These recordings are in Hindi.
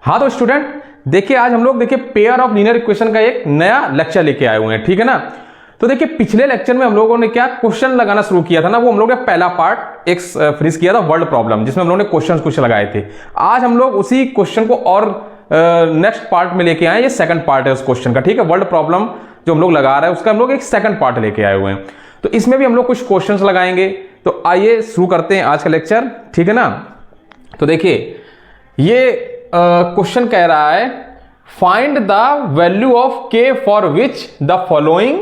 हाँ तो स्टूडेंट देखिए, आज हम लोग देखिए पेयर ऑफ लीनियर इक्वेशन का एक नया लेक्चर लेके आए हुए हैं, ठीक है ना। तो देखिए पिछले लेक्चर में हम लोगों ने क्या क्वेश्चन लगाना शुरू किया था ना, वो हम लोग ने पहला पार्ट एक फिनिश किया था वर्ड प्रॉब्लम, जिसमें हम लोगों ने क्वेश्चन कुछ लगाए थे। आज हम लोग उसी क्वेश्चन को और नेक्स्ट पार्ट में लेके आए, ये सेकंड पार्ट है उस क्वेश्चन का, ठीक है। वर्ड प्रॉब्लम जो हम लोग लगा रहे हैं उसका हम लोग एक सेकंड पार्ट लेके आए हुए हैं। तो इसमें भी हम लोग कुछ क्वेश्चंस लगाएंगे। तो आइए शुरू करते हैं आज का लेक्चर, ठीक है ना। तो देखिए ये क्वेश्चन कह रहा है फाइंड द वैल्यू ऑफ के for which the following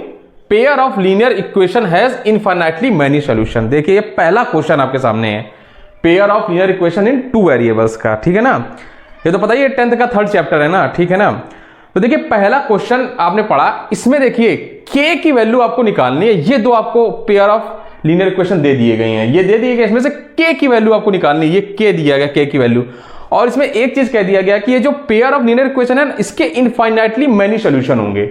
pair of linear equation has infinitely many solution. देखिए ये पहला क्वेश्चन आपके सामने है, pair of linear equation in two variables का, ठीक है ना। ये तो पता ही 10th का थर्ड चैप्टर है ना, ठीक है ना। तो देखिए पहला क्वेश्चन आपने पढ़ा, इसमें देखिए के की वैल्यू आपको निकालनी है। ये दो आपको पेयर ऑफ लीनियर इक्वेशन दे दिए गए हैं, ये दे दिए गए, इसमें से के की वैल्यू आपको निकालनी है। ये के दिया गया, के की वैल्यू, और इसमें एक चीज कह दिया गया कि ये जो पेयर ऑफ लीनियर इक्वेशन है इसके इनफाइनाइटली मैनी सॉल्यूशन होंगे।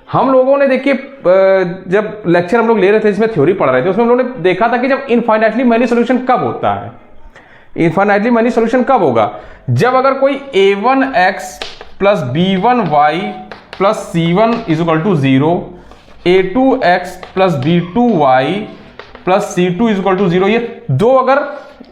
हम लोगों ने देखिए जब लेक्चर हम लोग ले रहे थे, इसमें थ्योरी पढ़ रहे थे, उसमें हम लोगों ने देखा था कि जब इनफाइनाइटली मैनी सॉल्यूशन कब होता है, इनफाइनाइटली मैनी सॉल्यूशन कब होगा, जब अगर कोई a1x plus b1y plus c1 is equal to 0, a2x plus b2y plus c2 is equal to 0, ये दो अगर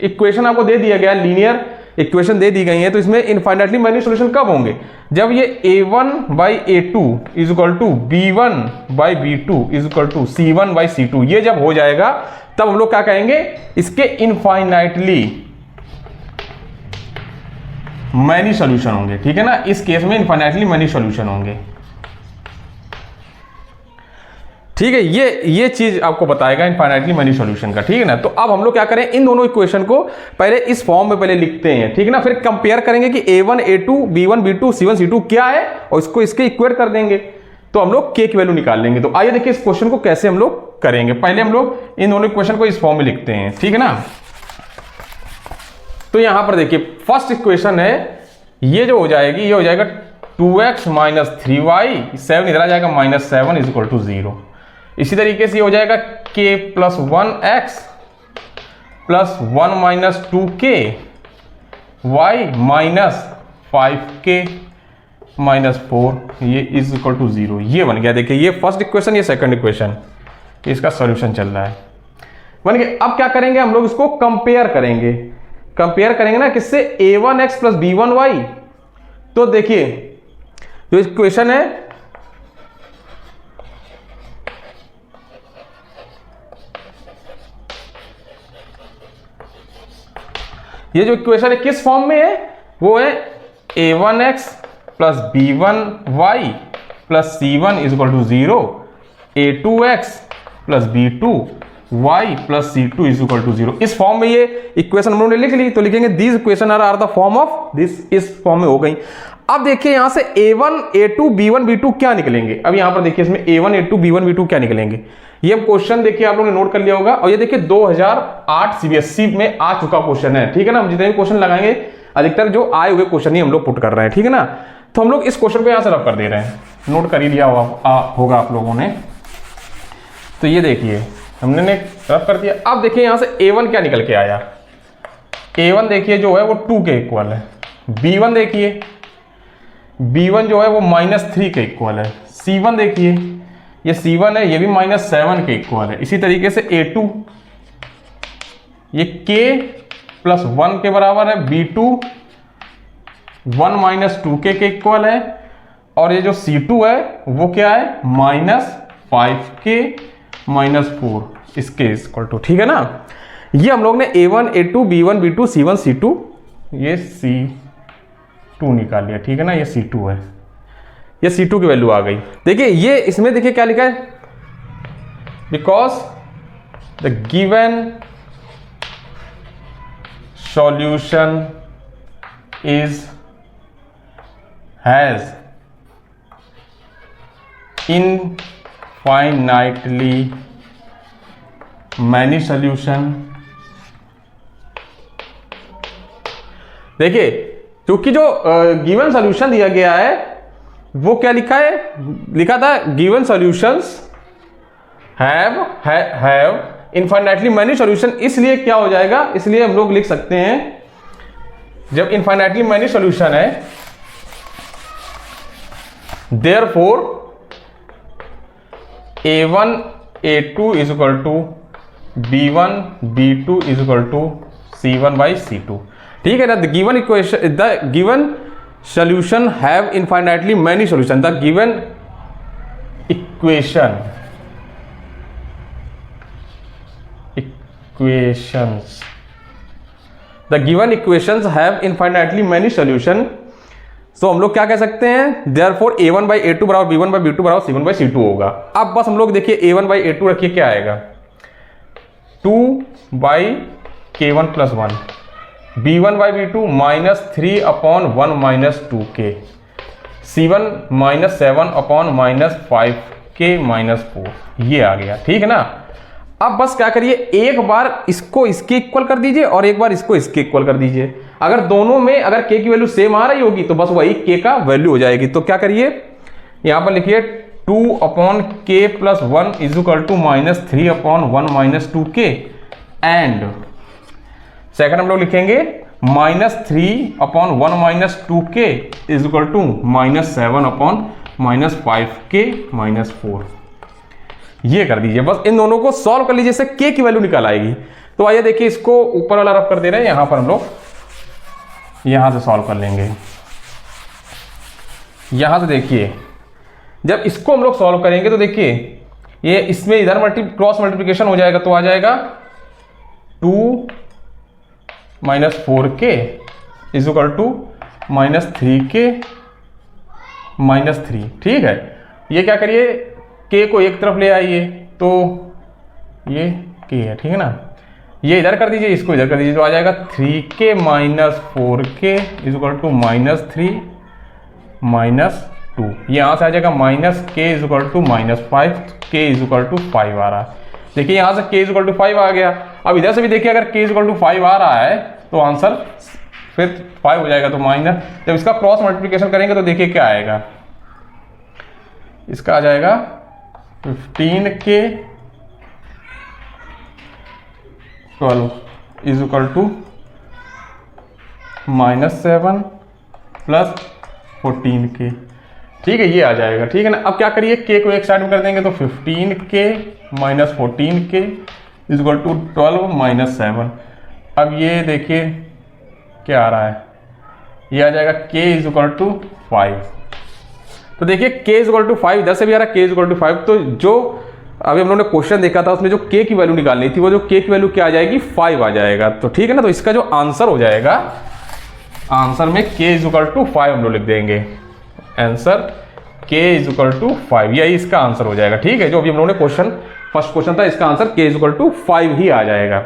इक्वेशन आपको दे दिया गया, लीनियर इक्वेशन दे दी गई है, तो इसमें इनफाइनाइटली मैनी सॉल्यूशन कब होंगे, जब ये a1 by a2 is equal to b1 by b2 is equal to c1 by c2, ये जब हो जाएगा तब हम लोग क्या कहेंगे, इसके इनफाइनाइटली मैनी सॉल्यूशन होंगे, ठीक है ना। इस केस में इनफाइनाइटली मैनी सॉल्यूशन होंगे, ठीक है। ये चीज आपको बताएगा इनफाइनाइटली मैनी सॉल्यूशन का, ठीक है ना। तो अब हम लोग क्या करें, इन दोनों इक्वेशन को पहले इस फॉर्म में पहले लिखते हैं, ठीक है ना। फिर कंपेयर करेंगे कि a1 a2 b1 b2 c1 c2 क्या है, और इसको इसके इक्वेट कर देंगे, तो हम लोग के की वैल्यू निकाल लेंगे। तो आइए देखिए इस क्वेश्चन को कैसे हम लोग करेंगे। पहले हम लोग इन दोनों इक्वेशन को इस फॉर्म में लिखते हैं, ठीक है ना। तो यहां पर देखिए फर्स्ट इक्वेशन है, ये जो हो जाएगी, ये हो जाएगा 2x माइनस 3y, 7 इधर आ जाएगा, माइनस 7 इज इक्वल टू 0। इसी तरीके से ये हो जाएगा k plus 1x plus 1 minus 2k y minus 5k minus 4, ये इज इक्वल टू 0। ये बन गया, देखिए ये फर्स्ट इक्वेशन, ये सेकंड इक्वेशन, इसका सॉल्यूशन चल रहा है, बन गया। अब क्या करेंगे, हम लोग इसको कंपेयर करेंगे, कंपेयर करेंगे ना किससे, a1x प्लस b1y। तो देखिए जो इक्वेशन है, ये जो इक्वेशन है किस फॉर्म में है, वो है a1x plus b1y plus c1 is equal to 0, a2x plus b2y plus c2 is equal to 0। इस फॉर्म में ये इक्वेशन हम लोगों ने लिख ली, तो लिखेंगे this equation are the form of this, इस फॉर्म में हो गई। अब देखिए यहां से a1 a2 b1 b2 क्या निकलेंगे। अब यहां पर देखिए इसमें a1 a2 b1 b2 क्या निकलेंगे, ये क्वेश्चन देखिए आप लोगों ने नोट कर लिया होगा, और ये देखिए 2008 सीबीएसई में आ चुका क्वेश्चन है, ठीक है ना। हम जितने भी क्वेश्चन लगाएंगे अधिकतर जो आए हुए क्वेश्चन ही हम लोग पुट कर रहे हैं, ठीक है ना। तो हम लोग इस क्वेश्चन को यहां से रब कर दे रहे हैं, नोट कर ही लिया होगा आप लोगों ने। तो ये देखिए हमने रब कर दिया। अब देखिए यहां से a1 क्या निकल के आया, a1 देखिए जो है वो 2 के इक्वल है, b1 देखिए b1 जो है वो -3 के इक्वल है, c1 देखिए ये c1 है, ये भी -7 के इक्वल है। इसी तरीके से a2 ये k प्लस 1 के बराबर है, b2 1 माइनस 2k के इक्वल है, और ये जो c2 है वो क्या है, -5k माइनस 4 इसके इक्वल टू, ठीक है ना। ये हम लोग ने a1 a2 b1 b2 c1 c2, ये c2 निकाल लिया, ठीक है ना। ये c2 है, ये c2 की वैल्यू आ गई। देखिए ये इसमें देखिए क्या लिखा है, because the given solution has infinitely many solution. देखिए क्योंकि जो गिवन सॉल्यूशन दिया गया है वो क्या लिखा है, लिखा था given solutions have infinitely many solution. इसलिए क्या हो जाएगा, इसलिए हम लोग लिख सकते हैं जब infinitely many solution is therefore A1 A2 is equal to B1 B2 is equal to C1 by C2। ठीक है ना। The given equation, the given solution have infinitely many solution। the given equations have infinitely many solution। तो हम लोग क्या कह सकते हैं, therefore A1 by A2 बराबर B1 by B2 बराबर C1 by C2 होगा। अब बस हम लोग देखिए A1 by A2 रखिए, क्या आएगा 2 by K1 plus 1, B1 by B2 minus 3 upon 1 minus 2K, C1 minus 7 upon minus 5K minus 4, ये आ गया। ठीक है ना। अब बस क्या करिए, एक बार इसको इसके इक्वल कर दीजिए और एक बार इसको इसके इक्वल कर दीजिए। अगर दोनों में अगर K की वैल्यू सेम आ रही होगी तो बस वही K का वैल्यू हो जाएगी। तो क्या करिए, यहां पर लिखिए 2 upon K plus 1 is equal to minus 3 upon 1 minus 2K, and second हम लोग लिखेंगे minus 3 upon 1 minus 2K is equal to minus 7 upon minus 5K minus 4। ये कर दीजिए, बस इन दोनों को सॉल्व कर लीजिए, इससे K की वैल्यू निकल आएगी। तो आइए देखिए, इसको ऊपर वाला रब कर दे रहे हैं, यहां पर हम लोग यहां से सॉल्व कर लेंगे। यहां से देखिए, जब इसको हम लोग सॉल्व करेंगे तो देखिए ये इसमें इधर क्रॉस मल्टीप्लिकेशन हो जाएगा, तो आ जाएगा 2 minus 4K is equal to minus 3K minus 3। ठीक है, ये क्या करिए, K को एक तरफ ले आइए, तो ये K है। ठीक है ना, ये इधर कर दीजिए, इसको इधर कर दीजिए, तो आ जाएगा 3K minus 4K is equal to minus 3 minus 2। यहाँ से आ जाएगा minus K is equal to minus 5, K is equal to 5 आ रहा है। देखिए यहाँ से K इज इक्वल टू 5 आ गया। अब इधर से भी देखिए, अगर K इज इक्वल टू 5 आ रहा है तो आंसर फिर 5 हो जाएगा, तो माइनस, जब इसका क्रॉस मल्टीप्लिकेशन करेंगे तो देखिए क्या आएगा, इसका आ जाएगा 15K 12 is equal to minus 7 plus 14K। ठीक है, ये आ जाएगा। ठीक है ना। अब क्या करिए, K को एक साइड में कर देंगे, तो 15K minus 14K is equal to 12 minus 7। अब ये देखिए क्या आ रहा है, ये आ जाएगा K इज इक्वल टू 5। तो देखिए K इज इक्वल टू 5, इधर से भी आ रहा है K इज इक्वल टू 5। तो जो अभी हम लोगों ने क्वेश्चन देखा था उसमें जो K की वैल्यू निकालनी थी, वो जो K की वैल्यू क्या आ जाएगी, 5 आ जाएगा। तो ठीक है ना। तो इसका जो आंसर हो जाएगा, आंसर में K इज इक्वल टू 5 हम लोग लिख देंगे, answer K is equal to 5, यही इसका आंसर हो जाएगा। ठीक है, जो अभी हम लोगों ने क्वेश्चन फर्स्ट क्वेश्चन था, इसका answer K is equal to 5 ही आ जाएगा।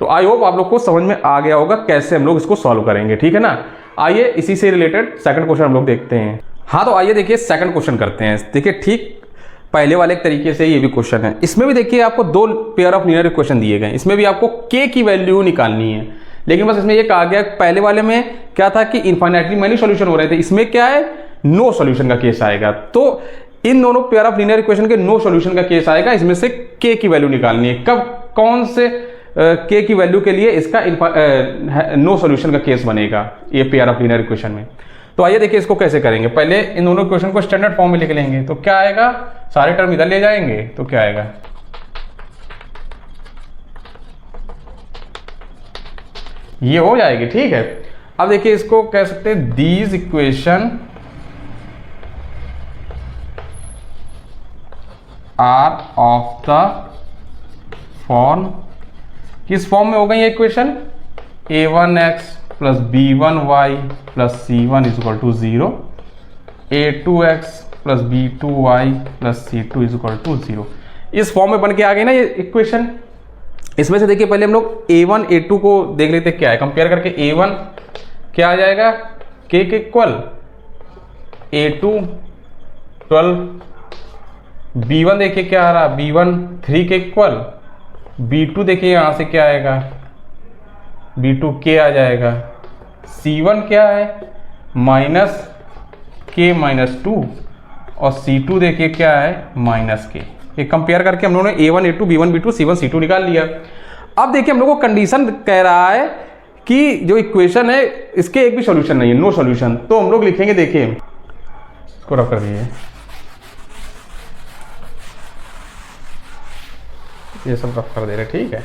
तो आई होप आप लोग को समझ में आ गया होगा कैसे हम लोग इसको सॉल्व करेंगे। ठीक है ना। आइए इसी से रिलेटेड सेकंड क्वेश्चन हम लोग देखते हैं। हाँ, तो आइए देखिए सेकंड क्वेश्चन करते हैं। देखिए ठीक पहले वाले तरीके से ये भी क्वेश्चन है। इसमें भी देखिए आपको 2 पेयर ऑफ लीनियर इक्वेशन दिए गए, इसमें भी आपको K की वैल्यू निकालनी है। लेकिन बस इसमें ये कहा गया, पहले वाले में क्या था कि इनफाइनाइटली मैनी सॉल्यूशन हो रहे थे, इसमें क्या है, नो सॉल्यूशन का केस आएगा। तो इन दोनों पेयर ऑफ लीनियर इक्वेशन के नो सॉल्यूशन का केस आएगा, इसमें से K की वैल्यू निकालनी है। कब, कौन से K की वैल्यू के लिए इसका नो सॉल्यूशन का केस बनेगा ये पेयर ऑफ लीनियर इक्वेशन में। तो आइए देखिए इसको कैसे करेंगे। पहले इन दोनों इक्वेशन को स्टैंडर्ड फॉर्म में लिख लेंगे। तो क्या आएगा, सारे टर्म इधर ले जाएंगे, तो क्या आएगा, ये हो जाएगी। ठीक है। अब देखिए इसको कह सकते हैं, these equation are of the form, किस फॉर्म में हो गई ये equation, a1x plus b1y plus c1 is equal to 0, a2x plus b2y plus c2 is equal to 0। इस फॉर्म में बन के आ गई ना ये इक्वेशन। इसमें से देखिए पहले हम लोग a1 a2 को देख लेते क्या है, कंपेयर करके a1 क्या आ जाएगा, k के इक्वल, a2 12, b1 देखिए क्या आ रहा, b1 3 के इक्वल, b2 देखिए यहां से क्या आएगा, b2 k आ जाएगा, c1 क्या है माइनस k माइनस 2 और c2 देखिए क्या है माइनस k। ये कंपेयर करके हम लोगों ने a1 a2 b1 b2 c1 c2 निकाल लिया। अब देखिए हम लोग को कंडीशन कह रहा है कि जो इक्वेशन है इसके एक भी सॉल्यूशन नहीं है, नो सॉल्यूशन। तो हम लोग लिखेंगे, देखिए इसको रफ कर दीजिए, ये सब रफ कर दे रहे, ठीक है।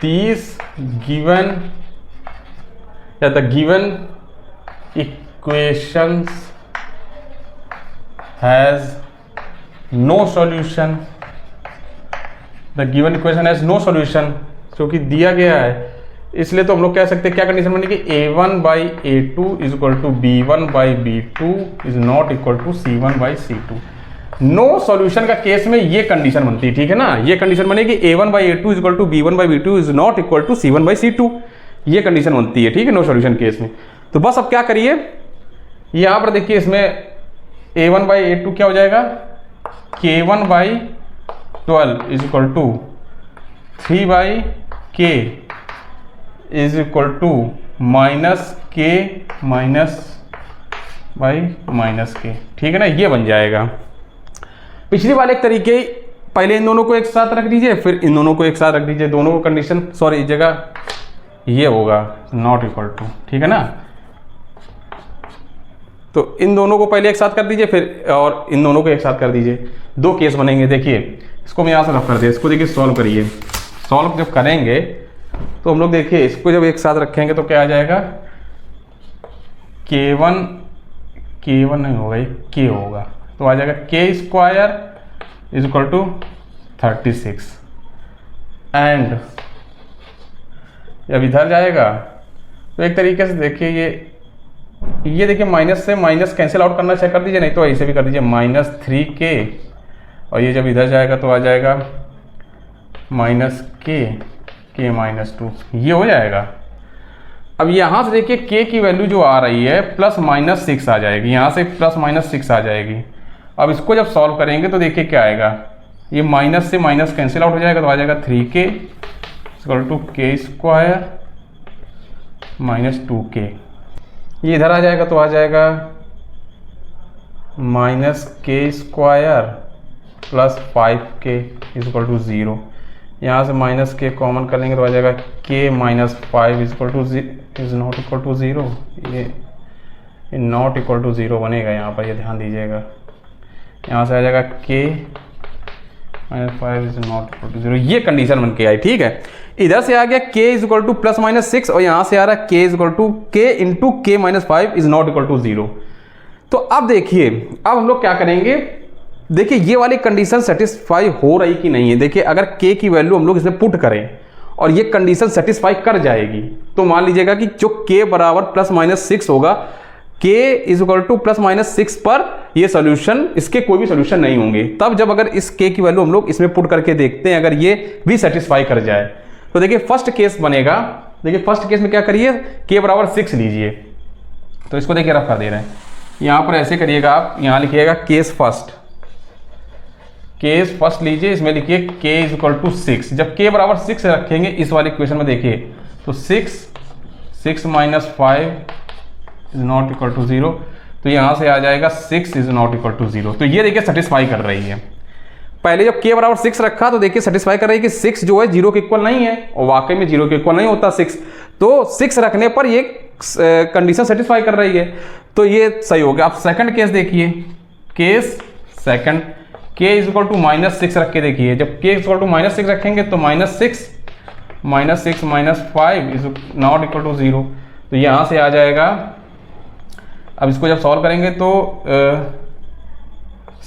These given या the given equations has no solution, the given equation has no solution, क्योंकि दिया गया है इसलिए तो हम लोग कह सकते हैं क्या कंडीशन बनेगी, a1/a2 is equal to b1/b2 is not equal to c1/c2। No solution का केस में ये कंडीशन बनती है, ठीक है ना। ये कंडीशन बनेगी a1/a2 is equal to b1/b2 is not equal to c1/c2, ये कंडीशन बनती है, ठीक है, नो सॉल्यूशन केस में। तो बस अब क्या करिए, यहां पर देखिए इसमें a1/a2 क्या हो जाएगा, k1/12 is equal to 3/k is equal to -k -k, ठीक है ना, ये बन जाएगा। पिछली वाले एक तरीके, पहले इन दोनों को एक साथ रख दीजिए, फिर इन दोनों को एक साथ रख दीजिए, दोनों को कंडीशन, सॉरी इस जगह ये होगा नॉट इक्वल टू, ठीक है ना। तो इन दोनों को पहले एक साथ कर दीजिए, फिर और इन दोनों को एक साथ कर दीजिए, दो केस बनेंगे। देखिए इसको मैं यहाँ से रफ कर दिया, इसको देखिए सॉल्व करिए। सॉल्व जब करेंगे तो हम लोग देखिए इसको जब एक साथ रखेंगे तो क्या आ जाएगा, k1 नहीं होगा, ये k होगा, तो आ जाएगा k² is equal to 36 and जब इधर जाएगा तो एक तरीके से देखिए ये देखिए माइनस से माइनस कैंसिल आउट करना चेक कर दीजिए, नहीं तो ऐसे भी कर दीजिए -3k, और ये जब इधर जाएगा तो आ जाएगा -k -2, ये हो जाएगा। अब यहाँ से देखिए k की वैल्यू जो आ रही है +-6 आ जाएगी, यहाँ से +-6 आ जाएगी। अब इसको जब सॉल्व करेंगे तो देखिए क्या आएगा, ये माइनस से माइनस कैंसिल आउट हो जाएगा, तो आ जाएगा 3k equal to k² -2k, ये इधर आ जाएगा तो आ जाएगा -k² +5k इक्वल टू 0, यहाँ से -k कॉमन कर लेंगे तो आ जाएगा k -5 is not equal to 0, ये नॉट इक्वल टू 0 बनेगा यहाँ पर, ये ध्यान दीजिएगा। यहाँ से आ जाएगा k -5 is not equal to 0, ये कंडीशन बन के आई, ठीक है। इधर से आ गया k इज इक्वल टू +-6 और यहाँ से आ रहा है k is equal to k into k -5 is not equal to 0। तो अब देखिए, अब हम लोग क्या करेंगे, देखिए ये वाली कंडीशन सेटिस्फाई हो रही कि नहीं है। देखिए अगर k की वैल्यू हम लोग इसमें पुट करें और ये कंडीशन सेटिस्फाई कर जाएगी, तो मान लीजिएगा कि जो k बराबर +-6 होगा, k इज इक्वल टू +-6 पर ये सोल्यूशन, इसके कोई भी सोल्यूशन नहीं होंगे। तब जब अगर इस k की वैल्यू हम लोग इसमें पुट करके देखते हैं, अगर ये भी सेटिस्फाई कर जाए, तो देखिए फर्स्ट केस बनेगा। देखिए फर्स्ट केस में क्या करिए, k बराबर 6 लीजिए, तो इसको देखिए रफ कर दे रहे हैं, यहाँ पर ऐसे करिएगा आप, यहाँ लिखिएगा केस फर्स्ट लीजिए, इसमें लिखिए k इज इक्वल टू 6। जब k बराबर 6 रखेंगे इस वाले इक्वेशन में, देखिए तो 6 -5 इज नॉट इक्वल टू 0, तो यहाँ से आ जाएगा 6 इज नॉट इक्वल टू 0। तो ये देखिए सेटिस्फाई कर रही है। पहले जब k बराबर 6 रखा तो देखिए सेटिस्फाई कर रही है कि 6 जो है 0 के इक्वल नहीं है, और वाकई में 0 के इक्वल नहीं होता 6, तो 6 रखने पर ये कंडीशन सेटिस्फाई कर रही है, तो ये सही हो गया। आप सेकंड केस देखिए, case second, k is equal to -6 रख के देखिए, जब k इज इक्वल टू -6 रखेंगे तो -6 -5 इज नॉट इक्वल टू 0, तो यहाँ से आ जाएगा। अब इसको जब सॉल्व करेंगे तो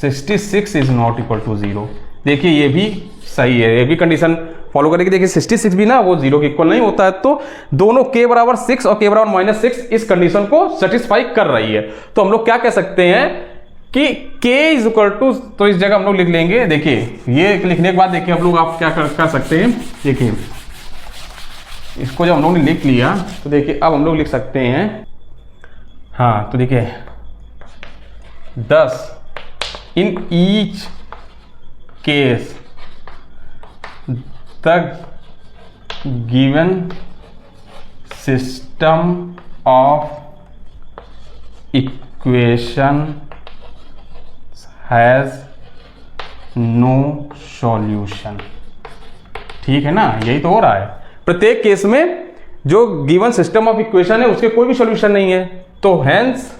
66 इज नॉट इक्वल टू 0। देखिए ये भी सही है, ये भी कंडीशन फॉलो करेगी। देखिए 66 भी ना वो 0 के इक्वल नहीं होता है, तो दोनों k बराबर 6 और k बराबर -6 इस कंडीशन को सेटिस्फाई कर रही है। तो हम लोग क्या कह सकते हैं कि k इज इक्वल टू, तो इस जगह हम लोग लिख लेंगे, देखिए ये लिखने के बाद देखिए हम लोग आप क्या कर सकते हैं, देखिए इसको जब हम लोग ने लिख लिया तो देखिए अब हम लोग लिख सकते हैं, हाँ तो देखिए 10 in each case the given system of equation has no solution. ठीक है ना, यही तो हो रहा है। प्रत्येक केस में जो गिवन सिस्टम ऑफ इक्वेशन है उसके कोई भी सॉल्यूशन नहीं है, तो hence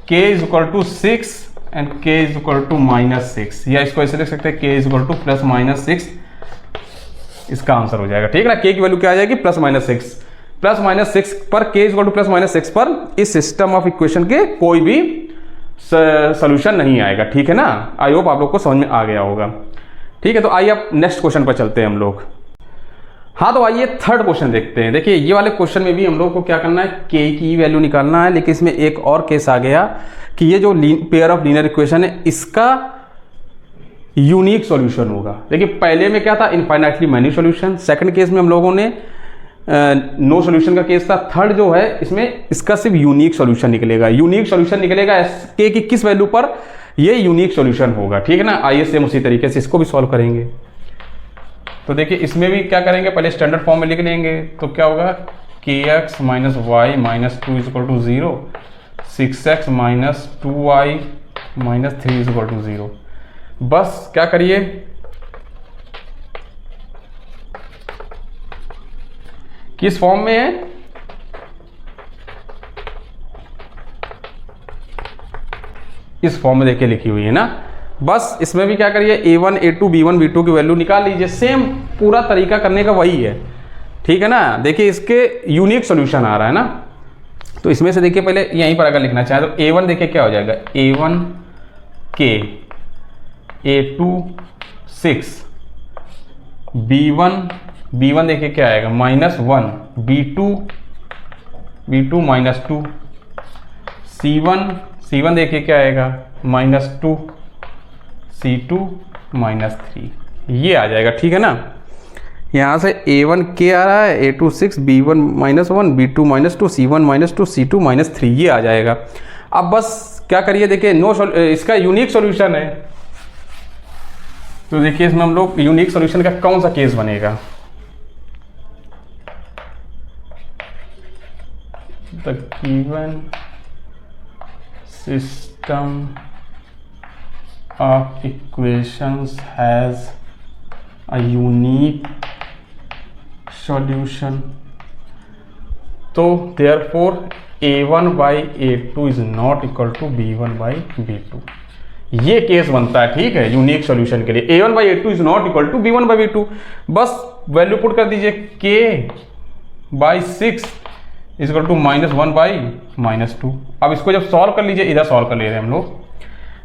k is equal to 6 and k is equal to -6, या इसको ऐसे लिख सकते हैं k इज इक्वल टू +-6, इसका आंसर हो जाएगा। ठीक है ना, k की वैल्यू क्या आ जाएगी +-6 पर k इज इक्वल टू +-6 पर इस सिस्टम ऑफ इक्वेशन के कोई भी सॉल्यूशन नहीं आएगा। ठीक है ना, आई होप आप लोग को समझ में आ गया होगा। ठीक है, तो आइए अब नेक्स्ट क्वेश्चन पर चलते हैं हम लोग। हाँ, तो आइए थर्ड क्वेश्चन देखते हैं। देखिए ये वाले क्वेश्चन में भी हम लोग को क्या करना है, k की वैल्यू निकालना है, लेकिन इसमें एक और केस आ गया कि ये जो पेयर ऑफ लीनियर इक्वेशन है इसका यूनिक सॉल्यूशन होगा। देखिए पहले में क्या था, infinitely many solution, second case में हम लोगों ने नो सॉल्यूशन का केस था, थर्ड जो है इसमें इसका सिर्फ यूनिक सॉल्यूशन निकलेगा। यूनिक सॉल्यूशन निकलेगा k की किस वैल्यू पर, ये यूनिक सॉल्यूशन होगा। ठीक है ना, आइए सेम उसी तरीके से इसको भी सॉल्व करेंगे। तो देखिए इसमें भी क्या करेंगे, पहले स्टैंडर्ड फॉर्म में लिख लेंगे, तो क्या होगा kx - y - 2 = 0, 6x - 2y - 3 = 0। बस क्या करिए, किस फॉर्म में है, इस फॉर्म में देखिए लिखी हुई है ना। बस इसमें भी क्या करिए, a1 a2 b1 b2 की वैल्यू निकाल लीजिए। सेम पूरा तरीका करने का वही है। ठीक है ना, देखिए इसके यूनिक सॉल्यूशन आ रहा है ना, तो इसमें से देखिए पहले यहीं पर अगर लिखना चाहे तो a1 देखिए क्या हो जाएगा, a1 k, a2 6, b1 देखिए क्या आएगा -1, b2 -2, c1 देखिए क्या आएगा -2, c2 -3, ये आ जाएगा। ठीक है ना, यहाँ से a1 k आ रहा है, a2 6, b1 -1, b2 -2, c1 -2, c2 -3, ये आ जाएगा। अब बस क्या करिए, देखिए इसका यूनिक सॉल्यूशन है, तो देखिए इसमें हम लोग यूनिक सॉल्यूशन का कौन सा केस बनेगा, the given system of equations has a unique solution, तो therefore a1 by a2 is not equal to b1 by b2, ये केस बनता है। ठीक है, यूनिक सॉल्यूशन के लिए a1 by a2 is not equal to b1 by b2। बस वैल्यू पुट कर दीजिए, k by 6 is equal to -1 by -2। अब इसको जब सॉल्व कर लीजिए, इधर सॉल्व कर ले रहे हैं हम लोग,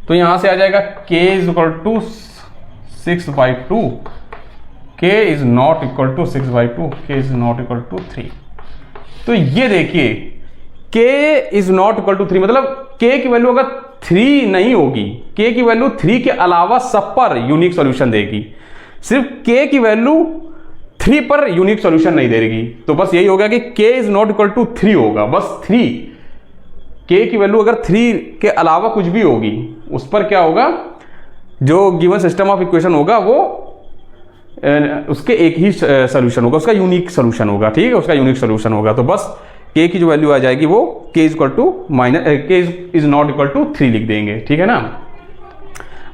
तो यहां से आ जाएगा k is equal to 6/2, k is not equal to 6/2, k is not equal to 3। तो ये देखिए k is not equal to 3 मतलब k की वैल्यू अगर 3 नहीं होगी, k की वैल्यू 3 के अलावा सब पर यूनिक सॉल्यूशन देगी, सिर्फ k की वैल्यू 3 पर यूनिक सॉल्यूशन नहीं देगी। तो बस यही होगा कि k is not equal to 3 होगा, बस 3, k की वैल्यू अगर 3 के अलावा कुछ भी होगी उस पर क्या होगा, जो गिवन सिस्टम ऑफ इक्वेशन होगा वो उसके एक ही सॉल्यूशन होगा, उसका यूनिक सॉल्यूशन होगा। ठीक है, उसका यूनिक सॉल्यूशन होगा। तो बस k की जो वैल्यू आ जाएगी वो k is not equal to 3 लिख देंगे। ठीक है ना,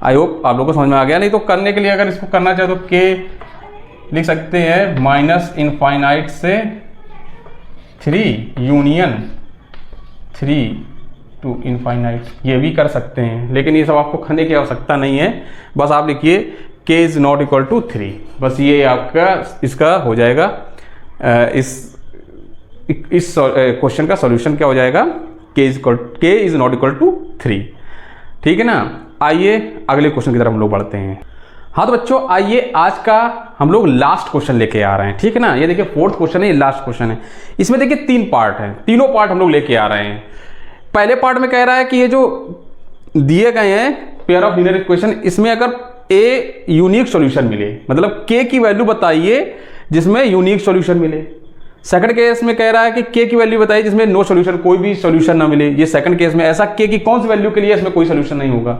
आई होप आप लोगों को समझ में आ गया। नहीं तो करने के लिए अगर इसको करना चाहे तो k लिख सकते हैं -∞ से 3 यूनियन 3 to ∞, ये भी कर सकते हैं, लेकिन ये सब आपको करने की आवश्यकता नहीं है। बस आप लिखिए k is not equal to 3, बस ये आपका इसका हो जाएगा, इस क्वेश्चन का सॉल्यूशन क्या हो जाएगा, k is not equal to 3। ठीक है ना, आइए अगले क्वेश्चन की तरफ हम लोग बढ़ते हैं। हाँ तो बच्चों आइए आज का हम लोग लास्ट क्वेश्चन लेके आ रहे हैं। ठीक है ना, ये देखिए फोर्थ क्वेश्चन है, ये लास्ट क्वेश्चन है। इसमें देखिए 3 पार्ट हैं, तीनों पार्ट हम लोग लेके आ रहे हैं। पहले पार्ट में कह रहा है कि ये जो दिए गए हैं पेयर ऑफ लीनियर इक्वेशन, इसमें अगर a यूनिक सॉल्यूशन मिले, मतलब k की वैल्यू बताइए जिसमें यूनिक सॉल्यूशन मिले। सेकंड केस में कह रहा है कि k की वैल्यू बताइए जिसमें नो सॉल्यूशन, कोई भी सॉल्यूशन ना मिले। ये सेकंड केस में ऐसा k की कौन सी वैल्यू के लिए इसमें कोई सॉल्यूशन नहीं होगा।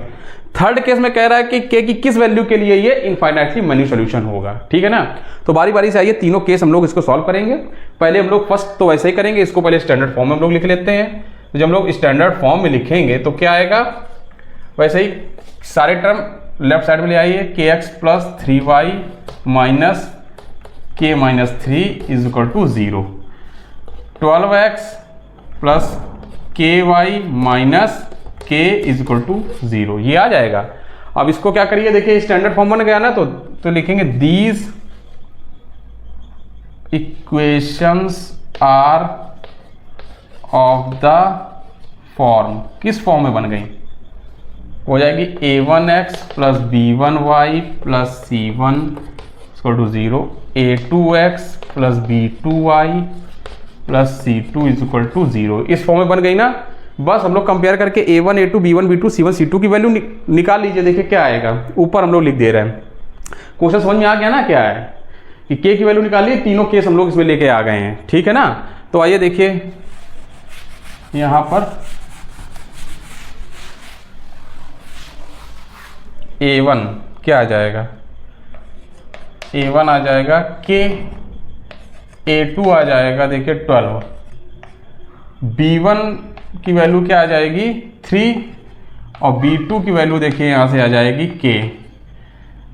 थर्ड केस में कह रहा है कि k की किस वैल्यू के लिए ये इनफाइनाइटली मैनी सॉल्यूशन होगा। ठीक है ना, तो बारी बारी से आइए तीनों केस हम लोग इसको सॉल्व करेंगे। पहले हम लोग फर्स्ट तो वैसे ही करेंगे, इसको पहले स्टैंडर्ड फॉर्म में हम लोग लिख लेते हैं। तो जब हम लोग स्टैंडर्ड फॉर्म में लिखेंगे तो क्या आएगा, वैसे ही सारे टर्म लेफ्ट साइड में ले आइए, kx + 3y - k minus 3 is equal to 0, 12x plus k y minus k is equal to 0, ये आ जाएगा। अब इसको क्या करिए, देखिए स्टैंडर्ड फॉर्म बन गया ना, तो लिखेंगे these equations are of the form, किस फॉर्म में बन गई, हो जाएगी a1x plus b1y plus c1 equal to 0, a2x plus b2y plus c2 is equal to 0, इस फॉर्म में बन गई ना। बस हम लोग कंपेयर करके a1 a2 b1 b2 c1 c2 की वैल्यू निकाल लीजिए, देखिए क्या आएगा, ऊपर हम लोग लिख दे रहे हैं। क्वेश्चन समझ में आ गया ना क्या है कि k की वैल्यू निकालिए, तीनों केस हम लोग इसमें लेके आ गए हैं, ठीक है ना। तो आइए देखिए यहां पर a1 क्या आ जाएगा, a1 आ जाएगा k, a2 आ जाएगा देखिए 12, b1 की वैल्यू क्या आ जाएगी 3, और b2 की वैल्यू देखिए यहाँ से आ जाएगी k।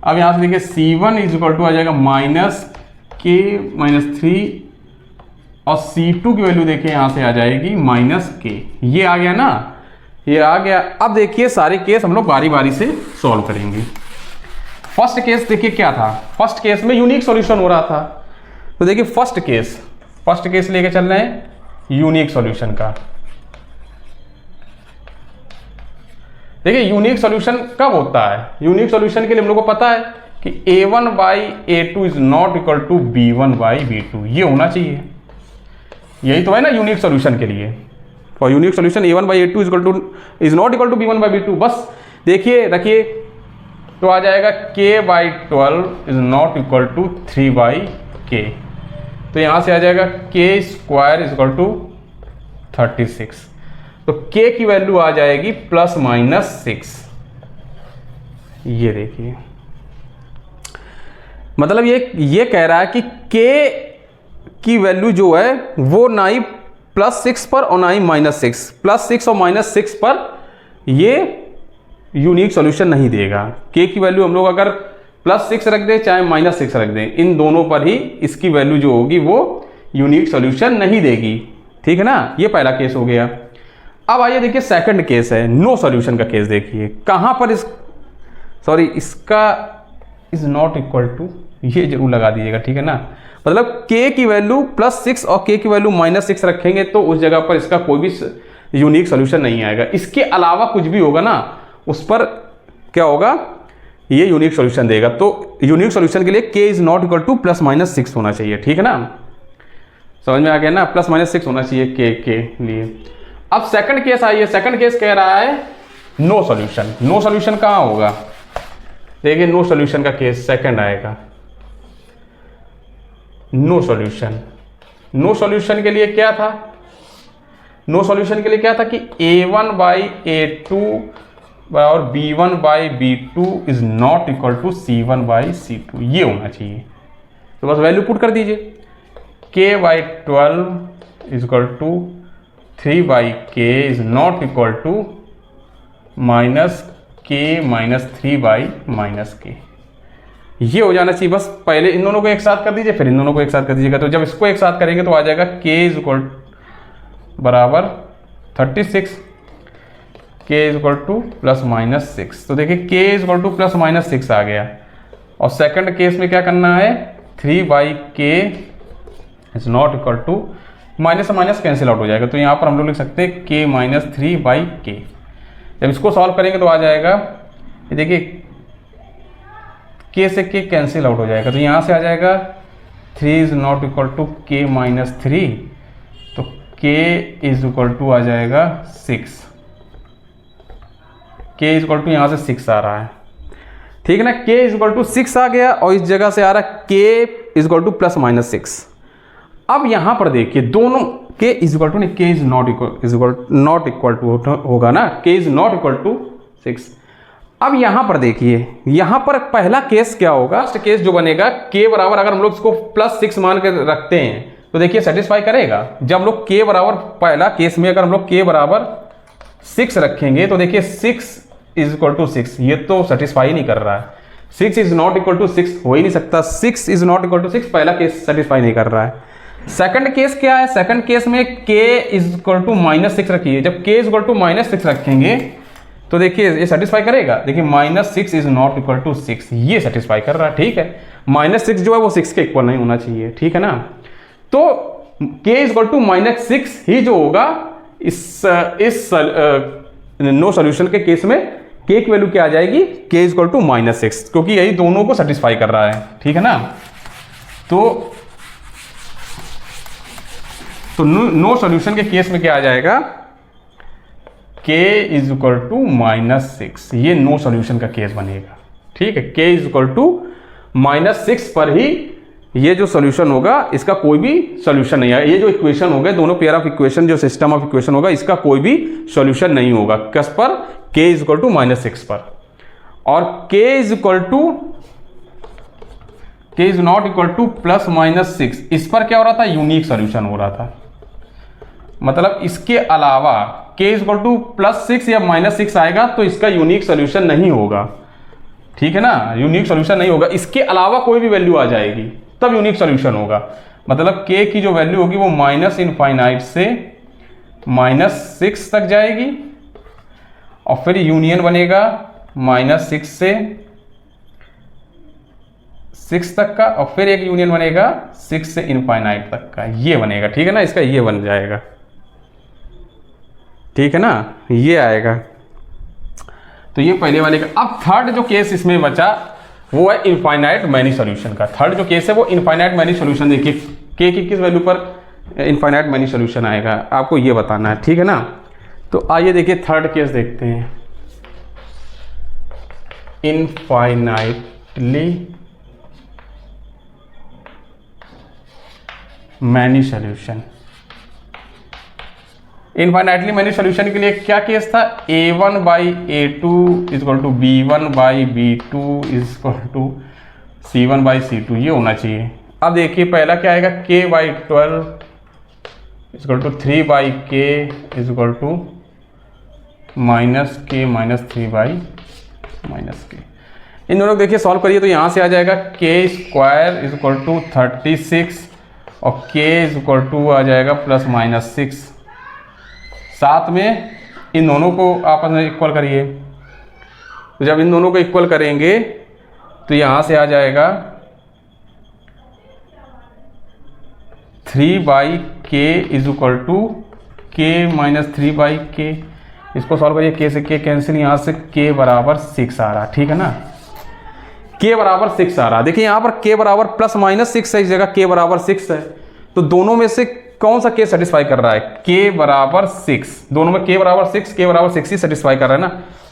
अब यहाँ से देखिए c1 इज इक्वल टू आ जाएगा माइनस k माइनस 3, और c2 की वैल्यू देखिए यहाँ से आ जाएगी माइनस k, ये आ गया ना, ये आ गया। अब देखिए सारे केस हम लोग बारी बारी से सॉल्व करेंगे। फर्स्ट केस देखिए क्या था, फर्स्ट केस में यूनिक सॉल्यूशन हो रहा था, तो देखिए फर्स्ट केस लेके चल रहे हैं यूनिक सॉल्यूशन का। देखिए यूनिक सॉल्यूशन कब होता है, यूनिक सॉल्यूशन के लिए हम लोग को पता है कि a1 by a2 is not equal to b1 by b2, ये होना चाहिए, यही तो है ना यूनिक सॉल्यूशन के लिए। For unique solution a1 by a2 is not equal to b1 by b2, बस देखिए रखिए, तो आ जाएगा k by 12 is not equal to 3 by k, तो यहाँ से आ जाएगा k square is equal to 36, तो k की वैल्यू आ जाएगी प्लस माइनस 6, ये देखिए, मतलब ये कह रहा है कि k की वैल्यू जो है वो ना ही +6 पर और ना ही -6, +6 और -6 पर ये यूनिक सॉल्यूशन नहीं देगा। k की वैल्यू हम लोग अगर +6 रख दें चाहे -6 रख दें, इन दोनों पर ही इसकी वैल्यू जो होगी वो यूनिक सॉल्यूशन नहीं देगी, ठीक है ना। ये पहला केस हो गया। अब आइए देखिए सेकंड केस है, नो सॉल्यूशन का केस। देखिए कहां पर इसका इज नॉट इक्वल टू, ये जरूर लगा दीजिएगा, ठीक है ना। मतलब k की वैल्यू +6 और k की वैल्यू -6 रखेंगे तो उस जगह पर इसका कोई भी यूनिक सॉल्यूशन नहीं आएगा। इसके अलावा कुछ भी होगा ना, उस पर क्या होगा, ये यूनिक सॉल्यूशन देगा। तो यूनिक सॉल्यूशन के लिए k is not equal to +-6 होना चाहिए, ठीक है ना। समझ में आ गया ना, +-6 होना चाहिए k के लिए। अब सेकंड केस आइए, सेकंड केस कह रहा है नो सॉल्यूशन। नो सॉल्यूशन कहाँ होगा, देखिए नो सॉल्यूशन का केस सेकंड आएगा। नो सॉल्यूशन, नो सॉल्यूशन के लिए क्या था, नो सॉल्यूशन के लिए क्या था कि a1 बाई a2 और b1 by b2 is not equal to c1 by c2, ये होना चाहिए। तो बस वैल्यू पुट कर दीजिए, k by 12 is equal to 3 by k is not equal to -k minus 3 by -k, ये हो जाना चाहिए। बस पहले इन दोनों को एक साथ कर दीजिए, फिर इन दोनों को एक साथ कर दीजिएगा। तो जब इसको एक साथ करेंगे तो आ जाएगा k इज इक्वल बराबर 36, k इज इक्वल टू +-6। तो देखिए k इज इक्वल टू +-6 आ गया। और सेकंड केस में क्या करना है, 3 by k is not equal to, minus से माइनस कैंसिल आउट हो जाएगा, तो यहाँ पर हम लोग लिख सकते हैं k माइनस 3 बाई k। जब इसको सॉल्व करेंगे तो आ जाएगा, ये देखिए k से k कैंसिल आउट हो जाएगा, तो यहाँ से आ जाएगा 3 is not equal to k minus 3, तो k इज इक्वल टू आ जाएगा 6, k इज इक्वल टू यहाँ से 6 आ रहा है, ठीक है ना। k इज इक्वल टू 6 आ गया और इस जगह से आ रहा है k इज इक्वल टू +-6। अब यहाँ पर देखिए दोनों k इज इक्वल टू नहीं, k is not equal to होगा ना, k is not equal to 6। अब यहाँ पर देखिए, यहाँ पर पहला केस क्या होगा, फर्स्ट केस जो बनेगा k बराबर, अगर हम लोग इसको +6 मान के रखते हैं तो देखिए सेटिस्फाई करेगा। जब हम लोग k बराबर, पहला केस में अगर हम लोग k बराबर 6 रखेंगे तो देखिए 6 इज इक्वल टू 6, ये तो सेटिस्फाई नहीं कर रहा है। 6 इज नॉट इक्वल टू 6 हो ही नहीं सकता, 6 इज नॉट इक्वल टू 6, पहला केस सेटिस्फाई नहीं कर रहा है। सेकंड केस क्या है, सेकंड केस में k इज इक्वल टू -6 रखिए, जब k इज इक्वल टू -6 रखेंगे तो देखिए ये सेटिस्फाई करेगा, देखिए -6 इज नॉट इक्वल टू 6, ये सेटिस्फाई कर रहा है, ठीक है। -6 जो है वो 6 के इक्वल नहीं होना चाहिए, ठीक है ना। तो k इज इक्वल टू -6 ही जो होगा इस नो सॉल्यूशन के केस में k की वैल्यू क्या आ जाएगी, k इज इक्वल टू -6, क्योंकि यही दोनों को सेटिस्फाई कर रहा है, ठीक है ना। तो नो सॉल्यूशन के केस में क्या आ जाएगा, k इज इक्वल टू -6, ये नो सॉल्यूशन का केस बनेगा, ठीक है। k इज इक्वल टू -6 पर ही ये जो सॉल्यूशन होगा इसका कोई भी सॉल्यूशन नहीं है, ये जो इक्वेशन होगा दोनों पेयर ऑफ इक्वेशन जो सिस्टम ऑफ इक्वेशन होगा इसका कोई भी सॉल्यूशन नहीं होगा, किस पर, k इज इक्वल टू -6 पर। और k is equal to k is not equal to +-6, इस पर क्या हो रहा था, यूनिक सॉल्यूशन हो रहा था, मतलब इसके अलावा k इज इक्वल टू +6 या -6 आएगा तो इसका यूनिक सॉल्यूशन नहीं होगा, ठीक है ना, यूनिक सॉल्यूशन नहीं होगा, इसके अलावा कोई भी वैल्यू आ जाएगी तब यूनिक सॉल्यूशन होगा। मतलब k की जो वैल्यू होगी वो -∞ से -6 तक जाएगी और फिर यूनियन बनेगा -6 से 6 तक का, और फिर एक यूनियन बनेगा 6 से ∞ तक का, ये बनेगा, ठीक है ना, इसका ये बन जाएगा, ठीक है ना, ये आएगा। तो ये पहले वाले का। अब थर्ड जो केस इसमें बचा वो है इनफाइनाइट मैनी सॉल्यूशन का। थर्ड जो केस है वो इनफाइनाइट मैनी सॉल्यूशन, देखिए k की किस वैल्यू पर इनफाइनाइट मैनी सॉल्यूशन आएगा आपको ये बताना है, ठीक है ना। तो आइए देखिए थर्ड केस देखते हैं, infinitely many solution. Infinitely many solution के लिए क्या केस था, a1/a2 is equal to b1/b2 is equal to c1/c2, ये होना चाहिए। अब देखिए पहला क्या आएगा, k/12 is equal to 3/k is equal to -k - 3/-k। इन दोनों को देखिए सॉल्व करिए तो यहाँ से आ जाएगा k² इज इक्वल टू 36 और k इज इक्वल टू आ जाएगा +-6। साथ में इन दोनों को आपस में इक्वल करिए, तो जब इन दोनों को इक्वल करेंगे तो यहाँ से आ जाएगा 3/k is equal to k - 3/k। इसको सॉल्व करिए, k से k कैंसिल, यहाँ से k बराबर 6 आ रहा, ठीक है ना, k बराबर 6 आ रहा। देखिए यहाँ पर k बराबर +-6 है, इस जगह k बराबर 6 है, तो दोनों में से कौन सा k सेटिस्फाई कर रहा है, k बराबर 6, दोनों में k बराबर 6 ही सेटिस्फाई कर रहा है ना।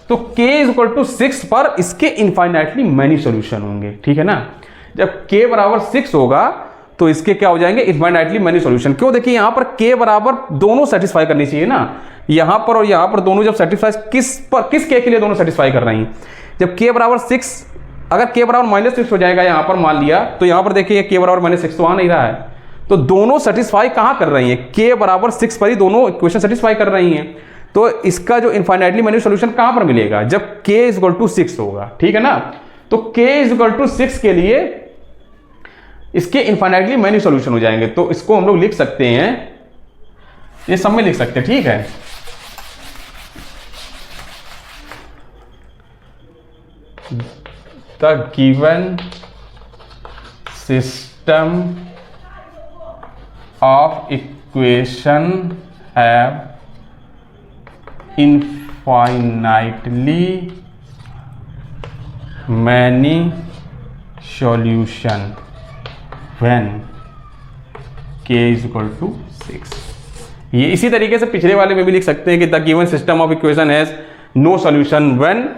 तो k इज इक्वल टू 6 पर इसके इनफाइनाइटली मैनी सॉल्यूशन होंगे, ठीक है ना। जब k बराबर 6 होगा तो इसके क्या हो जाएंगे, इनफाइनाइटली मैनी सॉल्यूशन। क्यों, देखिए यहाँ पर k बराबर दोनों सेटिस्फाई करनी चाहिए ना, यहाँ पर और यहाँ पर दोनों जब सेटिस्फाई किस k के लिए दोनों सेटिस्फाई कर रही हैं, जब k बराबर 6, अगर k बराबर -6 हो जाएगा यहाँ पर मान लिया, तो यहाँ पर देखिए k बराबर -6 तो आ नहीं रहा है, तो दोनों सेटिस्फाई कहाँ कर रही हैं, k बराबर 6 पर ही दोनों इक्वेशन सेटिस्फाई कर रही हैं। तो इसका जो इनफाइनाइटली मैनी सॉल्यूशन कहाँ पर मिलेगा, जब k इज इक्वल टू 6 होगा, ठीक है ना। तो k इज इक्वल टू 6 के लिए इसके इनफाइनाइटली मैनी सॉल्यूशन हो जाएंगे, तो इसको हम लोग लिख सकते हैं, ये सब में लिख सकते हैं, ठीक है। The given system of equation have infinitely many solution when k is equal to 6। ये इसी तरीके से पिछले वाले में भी लिख सकते हैं कि the given system of equation has no solution when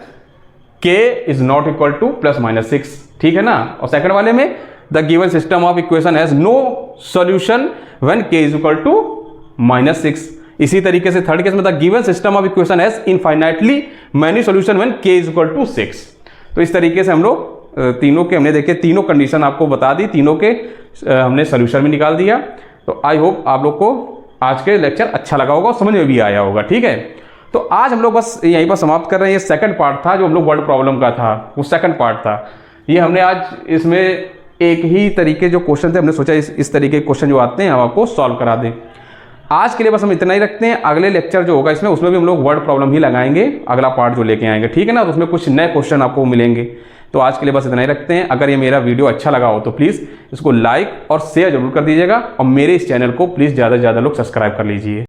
k is not equal to +-6, ठीक है ना। और सेकंड वाले में the given system of equation has no solution when k is equal to -6। इसी तरीके से थर्ड केस में the given system of equation has infinitely many solution when k is equal to 6। तो इस तरीके से हम लोग तीनों के हमने देखे, तीनों कंडीशन आपको बता दी, तीनों के हमने सॉल्यूशन भी निकाल दिया। तो आई होप आप लोग को आज के लेक्चर अच्छा लगा होगा और समझ में भी आया होगा, ठीक है। तो आज हम लोग बस यहीं पर समाप्त कर रहे हैं। ये सेकंड पार्ट था जो हम लोग वर्ड प्रॉब्लम का था, वो सेकंड पार्ट था। ये हमने आज इसमें एक ही तरीके जो क्वेश्चन थे, हमने सोचा इस तरीके के क्वेश्चन जो आते हैं हम आपको सॉल्व करा दें। आज के लिए बस हम इतना ही रखते हैं। अगले लेक्चर जो होगा उसमें भी हम लोग वर्ड प्रॉब्लम ही लगाएंगे, अगला पार्ट जो लेके आएंगे, ठीक है ना। तो उसमें कुछ नए क्वेश्चन आपको मिलेंगे। तो आज के लिए बस इतना ही रखते हैं। अगर ये मेरा वीडियो अच्छा लगा हो तो प्लीज़ इसको लाइक और शेयर जरूर कर दीजिएगा, और मेरे इस चैनल को प्लीज़ ज़्यादा से ज़्यादा लोग सब्सक्राइब कर लीजिए।